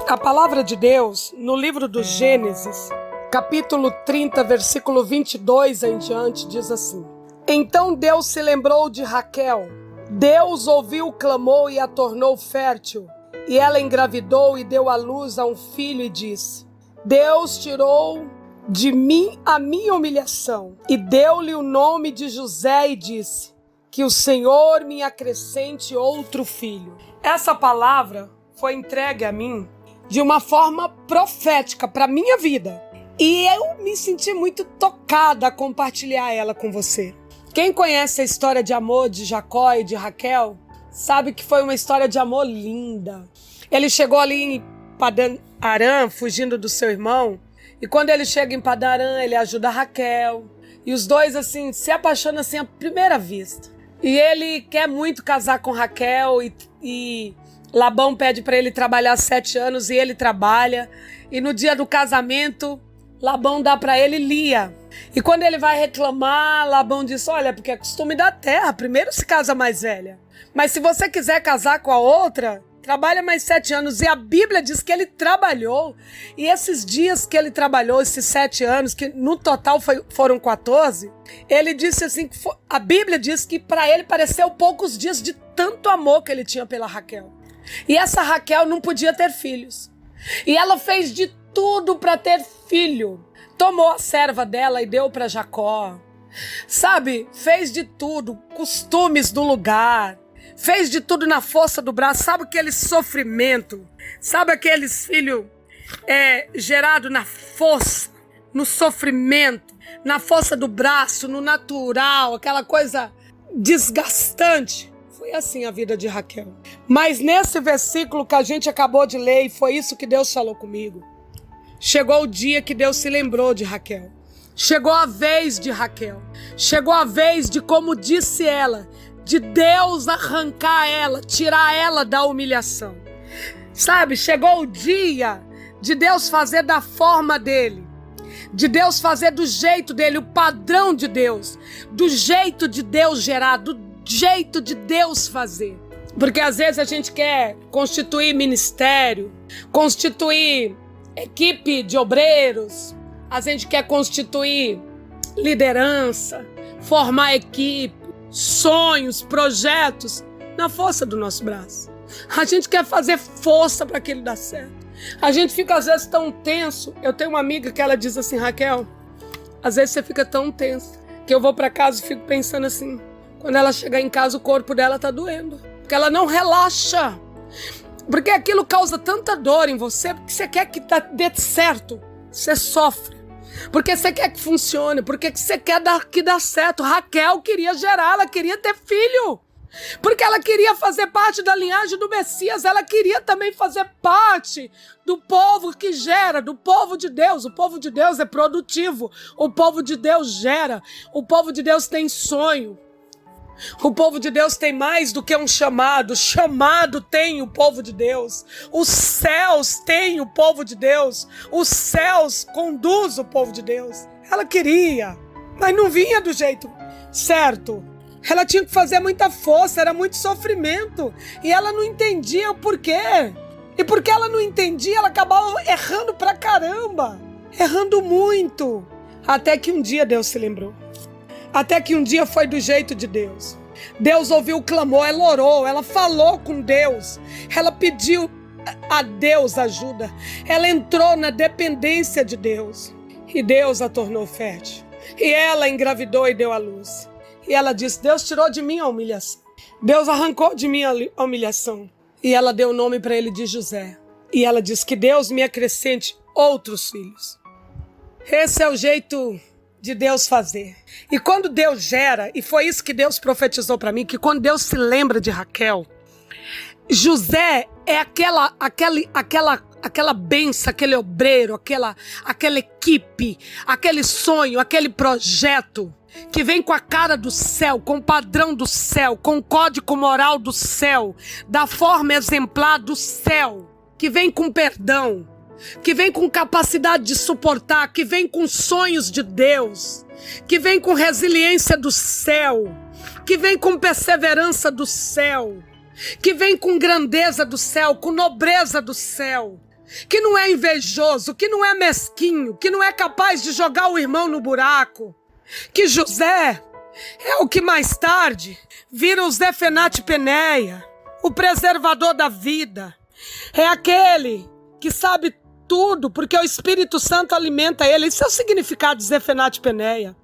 A palavra de Deus, no livro do Gênesis, capítulo 30, versículo 22 em diante, diz assim: Então Deus se lembrou de Raquel. Deus ouviu o clamor e a tornou fértil. E ela engravidou e deu à luz a um filho e disse: Deus tirou de mim a minha humilhação e deu-lhe o nome de José e disse: Que o Senhor me acrescente outro filho. Essa palavra foi entregue a mim de uma forma profética para a minha vida. E eu me senti muito tocada a compartilhar ela com você. Quem conhece a história de amor de Jacó e de Raquel, sabe que foi uma história de amor linda. Ele chegou ali em Padã Arã, fugindo do seu irmão. E quando ele chega em Padã Arã, ele ajuda Raquel. E os dois, assim, se apaixonam assim à primeira vista. E ele quer muito casar com Raquel e Labão pede para ele trabalhar 7 anos e ele trabalha. E no dia do casamento, Labão dá para ele Lia. E quando ele vai reclamar, Labão diz: olha, porque é costume da terra, primeiro se casa mais velha. Mas se você quiser casar com a outra, trabalha mais 7 anos. E a Bíblia diz que ele trabalhou. E esses dias que ele trabalhou, esses 7 anos, que no total foram 14, ele disse assim, a Bíblia diz que para ele pareceu poucos dias de tanto amor que ele tinha pela Raquel. E essa Raquel não podia ter filhos. E ela fez de tudo para ter filho. Tomou a serva dela e deu para Jacó. Sabe, fez de tudo, costumes do lugar. Fez de tudo na força do braço. Sabe aquele sofrimento? Sabe aqueles filhos gerados na força, no sofrimento, na força do braço, no natural, aquela coisa desgastante. Foi assim a vida de Raquel. Mas nesse versículo que a gente acabou de ler, e foi isso que Deus falou comigo, chegou o dia que Deus se lembrou de Raquel. Chegou a vez de Raquel. Chegou a vez de, como disse ela, de Deus arrancar ela, tirar ela da humilhação. Sabe, chegou o dia de Deus fazer da forma dele, de Deus fazer do jeito dele, o padrão de Deus, do jeito de Deus gerar, do jeito de Deus fazer. Porque às vezes a gente quer constituir ministério, constituir equipe de obreiros, a gente quer constituir liderança, formar equipe, sonhos, projetos na força do nosso braço. A gente quer fazer força para aquilo dar certo. A gente fica às vezes tão tenso. Eu tenho uma amiga que ela diz assim: Raquel, às vezes você fica tão tenso que eu vou para casa e fico pensando assim, quando ela chegar em casa o corpo dela tá doendo, porque ela não relaxa, porque aquilo causa tanta dor em você, porque você quer que dê certo, você sofre. Porque você quer que funcione, porque você quer que dê certo. Raquel queria gerar, ela queria ter filho. Porque ela queria fazer parte da linhagem do Messias. Ela queria também fazer parte do povo que gera, do povo de Deus. O povo de Deus é produtivo. O povo de Deus gera. O povo de Deus tem sonho. O povo de Deus tem mais do que um chamado. Chamado tem o povo de Deus. Os céus têm o povo de Deus. Os céus conduzem o povo de Deus. Ela queria, mas não vinha do jeito certo. Ela tinha que fazer muita força, era muito sofrimento. E ela não entendia o porquê. E porque ela não entendia, ela acabava errando pra caramba. Errando muito. Até que um dia Deus se lembrou. Até que um dia foi do jeito de Deus. Deus ouviu o clamor, ela orou, ela falou com Deus. Ela pediu a Deus ajuda. Ela entrou na dependência de Deus. E Deus a tornou fértil. E ela engravidou e deu à luz. E ela disse: Deus tirou de mim a humilhação. Deus arrancou de mim a humilhação. E ela deu o nome para ele de José. E ela disse: que Deus me acrescente outros filhos. Esse é o jeito de Deus fazer. E quando Deus gera, e foi isso que Deus profetizou para mim, que quando Deus se lembra de Raquel, José é aquela bênção, aquele obreiro, aquela equipe, aquele sonho, aquele projeto que vem com a cara do céu, com o padrão do céu, com o código moral do céu, da forma exemplar do céu, que vem com perdão, que vem com capacidade de suportar, que vem com sonhos de Deus, que vem com resiliência do céu, que vem com perseverança do céu, que vem com grandeza do céu, com nobreza do céu. que não é invejoso, que não é mesquinho, que não é capaz de jogar o irmão no buraco. Que José é o que mais tarde vira o Zefenate Peneia, o preservador da vida. É aquele que sabe tudo, porque o Espírito Santo alimenta ele. Esse é o significado de Zefenate Peneia.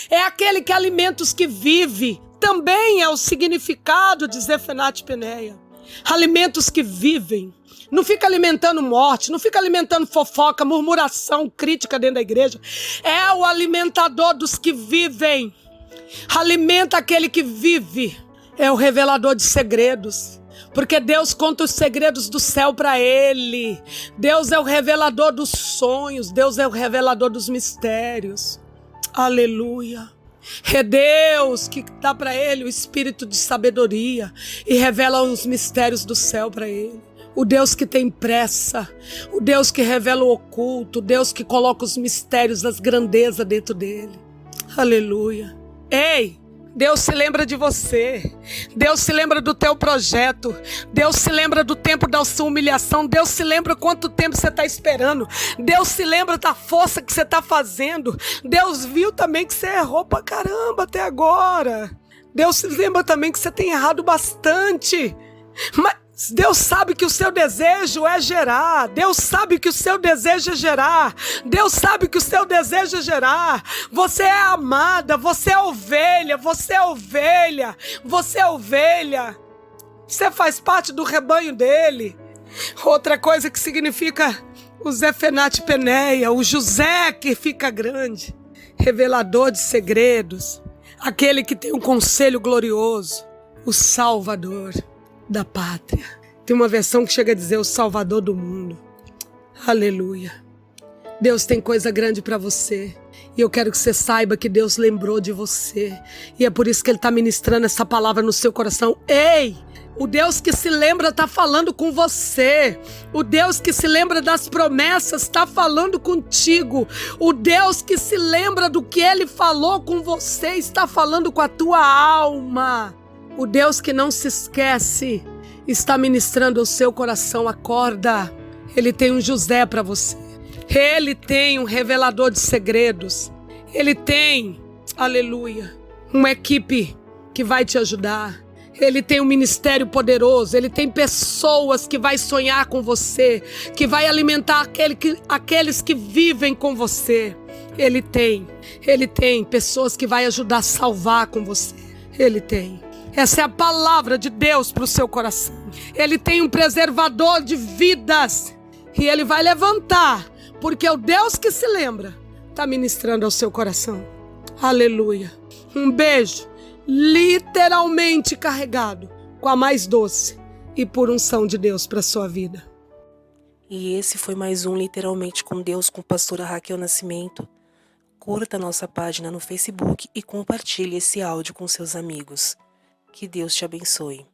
É aquele que alimenta os que vivem. Também é o significado de Zefenate Peneia. Alimenta os que vivem. Não fica alimentando morte, não fica alimentando fofoca, murmuração, crítica dentro da igreja. É o alimentador dos que vivem. Alimenta aquele que vive. É o revelador de segredos. Porque Deus conta os segredos do céu para ele. Deus é o revelador dos sonhos. Deus é o revelador dos mistérios. Aleluia. É Deus que dá para ele o espírito de sabedoria e revela os mistérios do céu para ele. O Deus que tem pressa, o Deus que revela o oculto, o Deus que coloca os mistérios das grandezas dentro dele. Aleluia. Ei! Deus se lembra de você, Deus se lembra do teu projeto, Deus se lembra do tempo da sua humilhação, Deus se lembra quanto tempo você está esperando, Deus se lembra da força que você está fazendo, Deus viu também que você errou pra caramba até agora, Deus se lembra também que você tem errado bastante, mas Deus sabe que o seu desejo é gerar. Deus sabe que o seu desejo é gerar. Deus sabe que o seu desejo é gerar. Você é amada, você é ovelha, você é ovelha, você é ovelha. Você faz parte do rebanho dele. Outra coisa que significa o Zefenate Peneia, o José que fica grande, revelador de segredos, aquele que tem um conselho glorioso, o Salvador da pátria. Tem uma versão que chega a dizer o Salvador do mundo. Aleluia. Deus tem coisa grande para você. E eu quero que você saiba que Deus lembrou de você. E é por isso que Ele está ministrando essa palavra no seu coração. Ei! O Deus que se lembra está falando com você. O Deus que se lembra das promessas está falando contigo. O Deus que se lembra do que Ele falou com você está falando com a tua alma. O Deus que não se esquece está ministrando o seu coração. Acorda. Ele tem um José para você. Ele tem um revelador de segredos. Ele tem, aleluia, uma equipe que vai te ajudar. Ele tem um ministério poderoso. Ele tem pessoas que vai sonhar com você, que vai alimentar aqueles que vivem com você. Ele tem pessoas que vai ajudar a salvar com você. Ele tem. Essa é a palavra de Deus para o seu coração. Ele tem um preservador de vidas. E Ele vai levantar. Porque o Deus que se lembra está ministrando ao seu coração. Aleluia. Um beijo literalmente carregado com a mais doce e pura unção de Deus para a sua vida. E esse foi mais um Literalmente com Deus com a pastora Raquel Nascimento. Curta nossa página no Facebook e compartilhe esse áudio com seus amigos. Que Deus te abençoe.